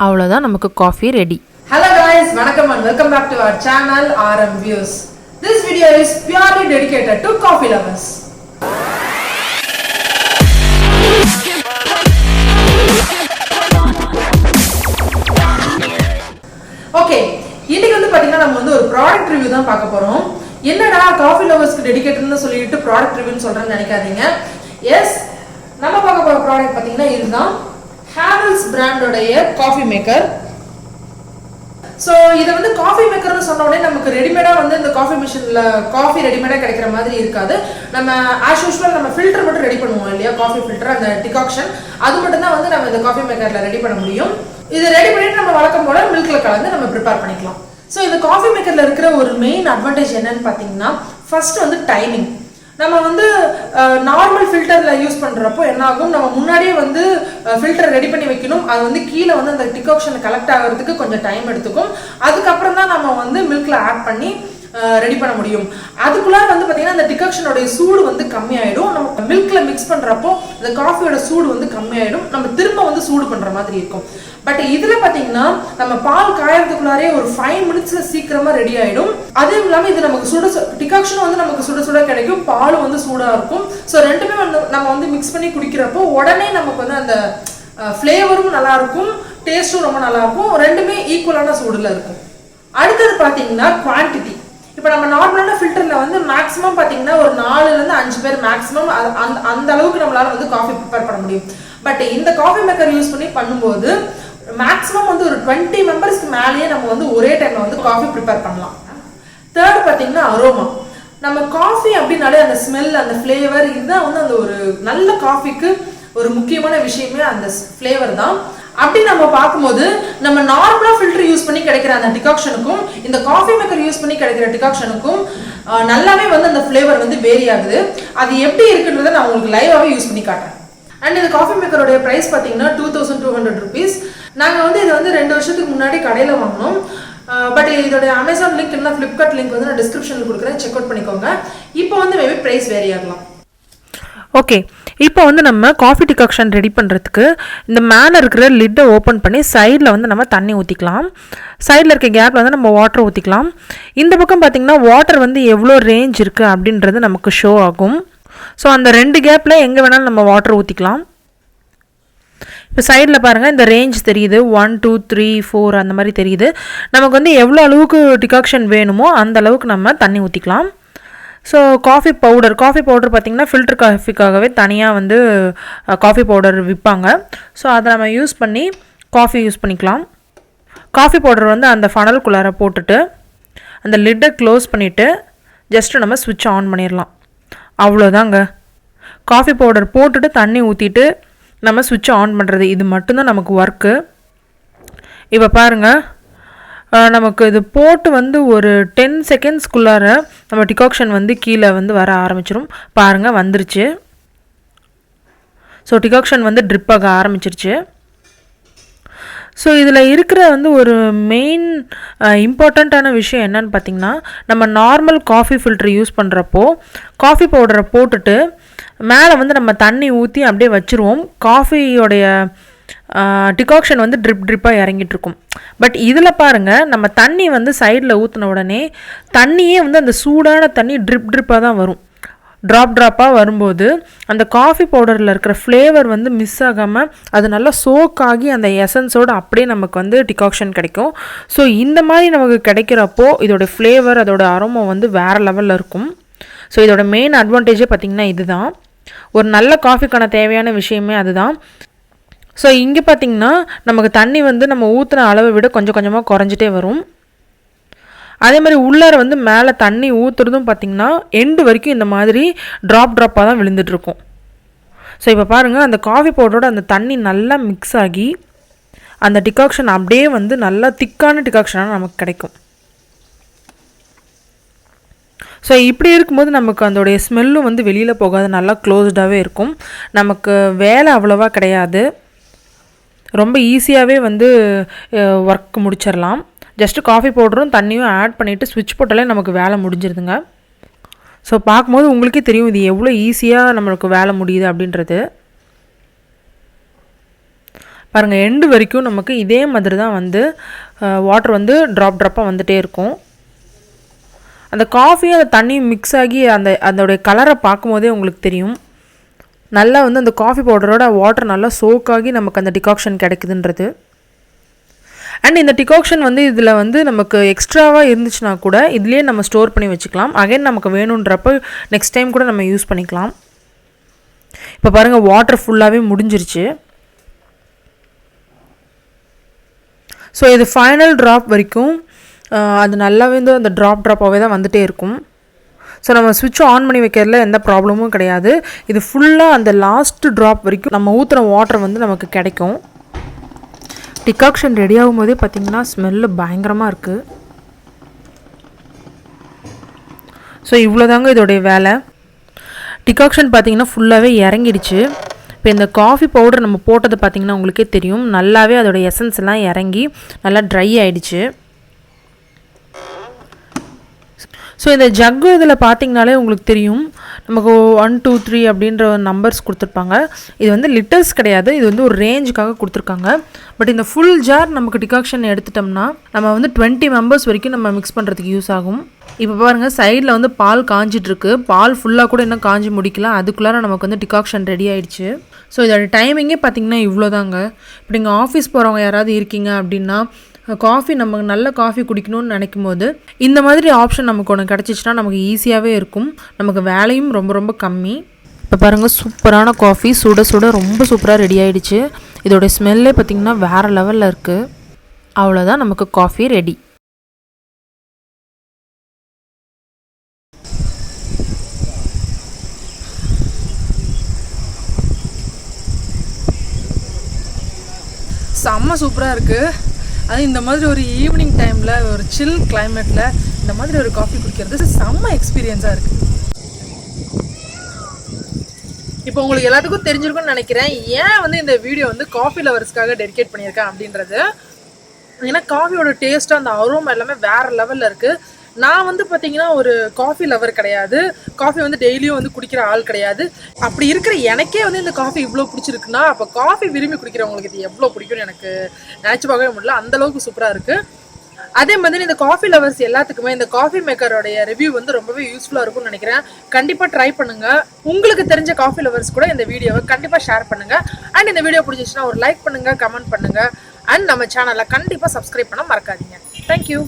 அவ்வளோதான் நமக்கு coffee ready. Hello guys, vanakkam and welcome back to our channel RM Views. This video is purely dedicated to coffee lovers. Okay, இன்னைக்கு வந்து பாத்தீங்கன்னா நம்ம வந்து ஒரு ப்ராடக்ட் ரிவ்யூ தான் பார்க்க போறோம். என்னடா காஃபி லவர்ஸ்க்கு டெடிகேட்டட்னு சொல்லிட்டு ப்ராடக்ட் ரிவ்யூன்னு சொல்றேன்னு நினைக்காதீங்க. எஸ், நம்ம பார்க்க போற ப்ராடக்ட் பாத்தீங்கன்னா இதுதான் ஹேவல்ஸ் பிராண்டோடைய காஃபி மேக்கர். ஸோ இதை வந்து காஃபி மேக்கர்னு சொன்ன உடனே நமக்கு ரெடிமேடாக வந்து இந்த காஃபி மிஷினில் காஃபி ரெடிமேடாக கிடைக்கிற மாதிரி இருக்காது. நம்ம ஆஸ் யூஸ்வல் நம்ம ஃபில்டர் மட்டும் ரெடி பண்ணுவோம் இல்லையா, காஃபி ஃபில்டர், அந்த டிகாக்ஷன் அது மட்டும் தான் வந்து நம்ம இந்த காஃபி மேக்கரில் ரெடி பண்ண முடியும். இதை ரெடி பண்ணிட்டு நம்ம வழக்கம் போல மில்கில் கலந்து நம்ம ப்ரிப்பேர் பண்ணிக்கலாம். ஸோ இந்த காஃபி மேக்கரில் இருக்கிற ஒரு மெயின் அட்வான்டேஜ் என்னன்னு பார்த்தீங்கன்னா, ஃபர்ஸ்ட் வந்து டைமிங். நம்ம வந்து நார்மல் ஃபில்டரில் யூஸ் பண்ணுறப்போ என்ன ஆகும், நம்ம முன்னாடியே வந்து ஃபில்டர் ரெடி பண்ணி வைக்கணும். அது வந்து கீழே வந்து அந்த டிகாக்ஷன் கலெக்ட் ஆகிறதுக்கு கொஞ்சம் டைம் எடுத்துக்கும். அதுக்கப்புறம் தான் நம்ம வந்து மில்கில் ஆட் பண்ணி ரெடி பண்ண முடியும். அதுக்குள்ளார வந்து பார்த்தீங்கன்னா அந்த டிகாக்ஷனோடைய சூடு வந்து கம்மியாயிடும். நம்ம மில்கில் மிக்ஸ் பண்ணுறப்போ அந்த காஃபியோட சூடு வந்து கம்மியாயிடும். நம்ம திரும்ப வந்து சூடு பண்ணுற மாதிரி இருக்கும். பட் இதில் பார்த்தீங்கன்னா நம்ம பால் காயறதுக்குள்ளாரே ஒரு 5 மினிட்ஸ்ல சீக்கிரமா ரெடி ஆயிடும். அதுவும் இல்லாமல் இது நமக்கு சுட டிகாக்ஷன் வந்து நமக்கு சுட சுட கிடைக்கும், பாலும் வந்து சூடாக இருக்கும். ஸோ ரெண்டுமே வந்து நம்ம வந்து மிக்ஸ் பண்ணி குடிக்கிறப்போ உடனே நமக்கு வந்து அந்த ஃப்ளேவரும் நல்லா இருக்கும், டேஸ்ட்டும் ரொம்ப நல்லா இருக்கும். ரெண்டுமே ஈக்குவலான சூடுல இருக்கும். அடுத்தது பார்த்தீங்கன்னா குவான்டிட்டி. இப்போ நம்ம நார்மலான ஃபில்டரில் வந்து மேக்ஸிமம் பார்த்தீங்கன்னா ஒரு 4லேருந்து 5 பேர் மேக்ஸிமம் அந்த அளவுக்கு நம்மளால வந்து காஃபி ப்ரிப்பேர் பண்ண முடியும். பட் இந்த காஃபி மேக்கர் யூஸ் பண்ணி பண்ணும்போது மேக்ஸிமம் வந்து ஒரு 20 மெம்பர்ஸ்க்கு மேலேயே நம்ம வந்து ஒரே டைம்ல வந்து காஃபி ப்ரிப்பேர் பண்ணலாம். தேர்ட் பார்த்தீங்கன்னா அரோமா. நம்ம காஃபி அப்படின்னாலே அந்த ஸ்மெல், அந்த ஃப்ளேவர், இதுதான் வந்து அந்த ஒரு நல்ல காஃபிக்கு ஒரு முக்கியமான விஷயமே அந்த ஃப்ளேவர் தான். அப்படி நம்ம பார்க்கும்போது நம்ம நார்மலா ஃபில்டர் யூஸ் பண்ணி கிடைக்கிற அந்த டிகாக்ஷனுக்கும் இந்த காஃபி மேக்கர் யூஸ் பண்ணி கிடைக்கிற டிகாக்ஷனுக்கும் நல்லாவே வந்து அந்த ஃப்ளேவர் வந்து வேரி ஆகுது. அது எப்படி இருக்குன்றதை நான் உங்களுக்கு லைவாகவே யூஸ் பண்ணி காட்டுறேன். அண்ட் இந்த காஃபி மேக்கரோடைய ப்ரைஸ் பார்த்தீங்கன்னா 2200 ருபீஸ். நாங்கள் வந்து இதை வந்து 2 வருஷத்துக்கு முன்னாடி கடையில் வாங்கினோம். பட் இதோடைய அமேசான் லிங்க் இல்லைனா ஃப்ளிப்கார்ட் லிங்க் வந்து நான் டிஸ்கிரிப்ஷனில் கொடுக்குறேன், செக் அவுட் பண்ணிக்கோங்க. இப்போ வந்து மேபி ப்ரைஸ் வேரி ஆகலாம். ஓகே, இப்போ வந்து நம்ம காஃபி டிகாக்ஷன் ரெடி பண்ணுறதுக்கு இந்த மேலே இருக்கிற லிட்டை ஓப்பன் பண்ணி சைடில் வந்து நம்ம தண்ணி ஊற்றிக்கலாம். சைடில் இருக்க கேப்பில் வந்து நம்ம வாட்டர் ஊற்றிக்கலாம். இந்த பக்கம் பார்த்திங்கன்னா வாட்டர் வந்து எவ்வளோ ரேஞ்ச் இருக்குது அப்படின்றது நமக்கு ஷோ ஆகும். ஸோ அந்த 2 கேப்பில் எங்கே வேணாலும் நம்ம வாட்டர் ஊற்றிக்கலாம். இப்போ சைடில் பாருங்கள், இந்த ரேஞ்ச் தெரியுது, 1 2 3 4 அந்த மாதிரி தெரியுது. நமக்கு வந்து எவ்வளோ அளவுக்கு டிகாக்ஷன் வேணுமோ அந்த அளவுக்கு நம்ம தண்ணி ஊற்றிக்கலாம். ஸோ காஃபி பவுடர் பார்த்திங்கன்னா ஃபில்டர் காஃபிக்காகவே தனியாக வந்து காஃபி பவுடர் விற்பாங்க. ஸோ அதை நம்ம யூஸ் பண்ணி காஃபி யூஸ் பண்ணிக்கலாம். காஃபி பவுடர் வந்து அந்த ஃபனலுக்குள்ளார போட்டுட்டு அந்த லிட்டை க்ளோஸ் பண்ணிவிட்டு ஜஸ்ட்டு நம்ம ஸ்விட்ச் ஆன் பண்ணிடலாம். அவ்வளோதாங்க. காஃபி பவுடர் போட்டுட்டு தண்ணி ஊற்றிட்டு நம்ம ஸ்விட்ச் ஆன் பண்ணுறது, இது மட்டும்தான் நமக்கு ஒர்க்கு. இப்போ பாருங்கள், நமக்கு இது போட்டு வந்து ஒரு 10 செகண்ட்ஸ்க்குள்ளார நம்ம டிகாக்ஷன் வந்து கீழே வந்து வர ஆரம்பிச்சிடும். பாருங்கள், வந்துருச்சு. ஸோ டிகாக்ஷன் வந்து ட்ரிப் ஆக ஆரம்பிச்சிருச்சு. ஸோ இதில் இருக்கிற வந்து ஒரு மெயின் இம்பார்ட்டண்ட்டான விஷயம் என்னன்னு பார்த்திங்கன்னா, நம்ம நார்மல் காஃபி ஃபில்டர் யூஸ் பண்ணுறப்போ காஃபி பவுடரை போட்டுட்டு மேலே வந்து நம்ம தண்ணி ஊற்றி அப்படியே வச்சுருவோம். காஃபியோடைய டிகாக்ஷன் வந்து ட்ரிப்பாக இறங்கிட்டுருக்கும். பட் இதில் பாருங்கள், நம்ம தண்ணி வந்து சைடில் ஊற்றின உடனே தண்ணியே வந்து அந்த சூடான தண்ணி ட்ரிப்பாக தான் வரும். ட்ராப்பாக வரும்போது அந்த காஃபி பவுடரில் இருக்கிற ஃப்ளேவர் வந்து மிஸ் ஆகாமல் அது நல்லா சோக் ஆகி அந்த எசன்ஸோடு அப்படியே நமக்கு வந்து டிகாக்ஷன் கிடைக்கும். ஸோ இந்த மாதிரி நமக்கு கிடைக்கிறப்போ இதோட ஃப்ளேவர், அதோட அரோமா வந்து வேறு லெவலில் இருக்கும். ஸோ இதோட மெயின் அட்வான்டேஜே பார்த்திங்கன்னா இதுதான். ஒரு நல்ல காஃபிக்கான தேவையான விஷயமே அதுதான். ஸோ இங்கே பார்த்திங்கன்னா நமக்கு தண்ணி வந்து நம்ம ஊற்றின அளவை விட கொஞ்சம் கொஞ்சமாக குறைஞ்சிட்டே வரும். அதே மாதிரி உள்ளார வந்து மேலே தண்ணி ஊற்றுறதும் பார்த்திங்கன்னா எண்டு வரைக்கும் இந்த மாதிரி ட்ராப்பாக தான் விழுந்துட்டுருக்கும். ஸோ இப்போ பாருங்கள், அந்த காஃபி பவுடரோட அந்த தண்ணி நல்லா மிக்ஸ் ஆகி அந்த டிகாக்ஷன் அப்படியே வந்து நல்லா திக்கான டிகாக்ஷனாக நமக்கு கிடைக்கும். ஸோ இப்படி இருக்கும்போது நமக்கு அதோடைய ஸ்மெல்லும் வந்து வெளியில் போகாது, நல்லா க்ளோஸ்டாகவே இருக்கும். நமக்கு வேலை அவ்வளோவா கிடையாது, ரொம்ப ஈஸியாகவே வந்து ஒர்க் முடிச்சிடலாம். ஜஸ்ட்டு காஃபி பவுடரும் தண்ணியும் ஆட் பண்ணிவிட்டு ஸ்விட்ச் போட்டாலே நமக்கு வேலை முடிஞ்சிருதுங்க. ஸோ பார்க்கும்போது உங்களுக்கே தெரியும் இது எவ்வளோ ஈஸியாக நம்மளுக்கு வேலை முடியுது அப்படின்றது. பாருங்கள் எண்டு வரைக்கும் நமக்கு இதே மாதிரி தான் வந்து வாட்டர் வந்து ட்ராப்பாக வந்துகிட்டே இருக்கும். அந்த காஃபி அந்த தண்ணி மிக்ஸ் ஆகி அதோடைய கலரை பார்க்கும்போதே உங்களுக்கு தெரியும் நல்லா வந்து அந்த காஃபி பவுடரோட வாட்டர் நல்லா சோக் ஆகி நமக்கு அந்த டிகாக்ஷன் கிடைக்குதுன்றது. அண்ட் இந்த டிகாக்ஷன் வந்து இதில் வந்து நமக்கு எக்ஸ்ட்ராவாக இருந்துச்சுன்னா கூட இதுலேயே நம்ம ஸ்டோர் பண்ணி வச்சுக்கலாம். அகைன் நமக்கு வேணுன்றப்போ நெக்ஸ்ட் டைம் கூட நம்ம யூஸ் பண்ணிக்கலாம். இப்போ பாருங்கள் வாட்டர் ஃபுல்லாகவே முடிஞ்சிருச்சு. ஸோ இது ஃபைனல் ட்ராப் வரைக்கும் அது நல்லாவே வந்து அந்த ட்ராப்பாகவே தான் வந்துகிட்டே இருக்கும். ஸோ நம்ம ஸ்விட்ச் ஆன் பண்ணி வைக்கிறதுல எந்த ப்ராப்ளமும் கிடையாது. இது ஃபுல்லாக அந்த லாஸ்ட் ட்ராப் வரைக்கும் நம்ம ஊற்றுற வாட்டர் வந்து நமக்கு கிடைக்கும். டிகாக்ஷன் ரெடி ஆகும் போதே பார்த்திங்கன்னா ஸ்மெல்லு பயங்கரமாக இருக்குது. ஸோ இவ்வளோதாங்க இதோடைய வேலை. டிகாக்ஷன் பார்த்திங்கன்னா ஃபுல்லாகவே இறங்கிடுச்சு. இப்போ இந்த காஃபி பவுடர் நம்ம போட்டது பார்த்திங்கன்னா உங்களுக்கே தெரியும் நல்லாவே அதோடய எசன்ஸ் எல்லாம் இறங்கி நல்லா ட்ரை ஆகிடுச்சு. ஸோ இந்த ஜக்கு இதில் பார்த்திங்கனாலே உங்களுக்கு தெரியும் நமக்கு 1 2 3 அப்படின்ற நம்பர்ஸ் கொடுத்துருப்பாங்க. இது வந்து லிட்டர்ஸ் கிடையாது, இது வந்து ஒரு ரேஞ்சுக்காக கொடுத்துருக்காங்க. பட் இந்த ஃபுல் ஜார் நமக்கு டிகாக்ஷன் எடுத்துட்டோம்னா நம்ம வந்து 20 மெம்பர்ஸ் வரைக்கும் நம்ம மிக்ஸ் பண்ணுறதுக்கு யூஸ் ஆகும். இப்போ பாருங்கள் சைடில் வந்து பால் காஞ்சிட்ருக்கு. பால் ஃபுல்லாக கூட இன்னும் காஞ்சி முடிக்கலாம். அதுக்குள்ளார நமக்கு வந்து டிகாக்ஷன் ரெடி ஆகிடுச்சு. ஸோ இதோட டைமிங்கே பார்த்திங்கன்னா இவ்வளோதாங்க. இப்போ நீங்கள் ஆஃபீஸ் போகிறவங்க யாராவது இருக்கீங்க அப்படின்னா காஃபி நம்ம நல்ல காஃபி குடிக்கணும்னு நினைக்கும் போது இந்த மாதிரி ஆப்ஷன் நமக்கு ஒன்று கிடச்சிச்சின்னா நமக்கு ஈஸியாகவே இருக்கும். நமக்கு வேலையும் ரொம்ப ரொம்ப கம்மி. இப்போ பாருங்கள் சூப்பரான காஃபி சுட சுட ரொம்ப சூப்பராக ரெடி ஆகிடுச்சு. இதோடைய ஸ்மெல்லே பார்த்திங்கன்னா வேறு லெவலில் இருக்குது. அவ்வளோதான் நமக்கு காஃபி ரெடி. செம்ம சூப்பராக இருக்குது. அது இந்த மாதிரி ஒரு ஈவினிங் டைமில் ஒரு சில் கிளைமேட்டில் இந்த மாதிரி ஒரு காஃபி குடிக்கிறது செம்ம எக்ஸ்பீரியன்ஸாக இருக்குது. இப்போ உங்களுக்கு எல்லாத்துக்கும் தெரிஞ்சிருக்கும்னு நினைக்கிறேன் ஏன் வந்து இந்த வீடியோ வந்து காஃபி லவர்ஸ்க்காக டெடிகேட் பண்ணியிருக்கேன் அப்படின்றது. ஏன்னா காஃபியோட டேஸ்ட்டு அந்த அரோமா எல்லாமே வேறு லெவலில் இருக்குது. நான் வந்து பார்த்தீங்கன்னா ஒரு காஃபி லவர் கிடையாது, காஃபி வந்து டெய்லியும் வந்து குடிக்கிற ஆள் கிடையாது. அப்படி இருக்கிற எனக்கே வந்து இந்த காஃபி இவ்வளோ பிடிச்சிருக்குன்னா அப்போ காஃபி விரும்பி குடிக்கிறவங்களுக்கு இது எவ்வளோ பிடிக்கும்னு எனக்கு நினச்சி பார்க்கவே முடியல. அந்தளவுக்கு சூப்பராக இருக்குது. அதே மாதிரி இந்த காஃபி லவர்ஸ் எல்லாத்துக்குமே இந்த காஃபி மேக்கரோடைய ரிவ்யூ வந்து ரொம்பவே யூஸ்ஃபுல்லாக இருக்கும்னு நினைக்கிறேன். கண்டிப்பாக ட்ரை பண்ணுங்கள். உங்களுக்கு தெரிஞ்ச காஃபி லவர்ஸ் கூட இந்த வீடியோவை கண்டிப்பாக ஷேர் பண்ணுங்கள். அண்ட் இந்த வீடியோ பிடிச்சிச்சுன்னா ஒரு லைக் பண்ணுங்கள், கமெண்ட் பண்ணுங்கள். அண்ட் நம்ம சேனலை கண்டிப்பாக சப்ஸ்கிரைப் பண்ண மறக்காதீங்க. தேங்க்யூ.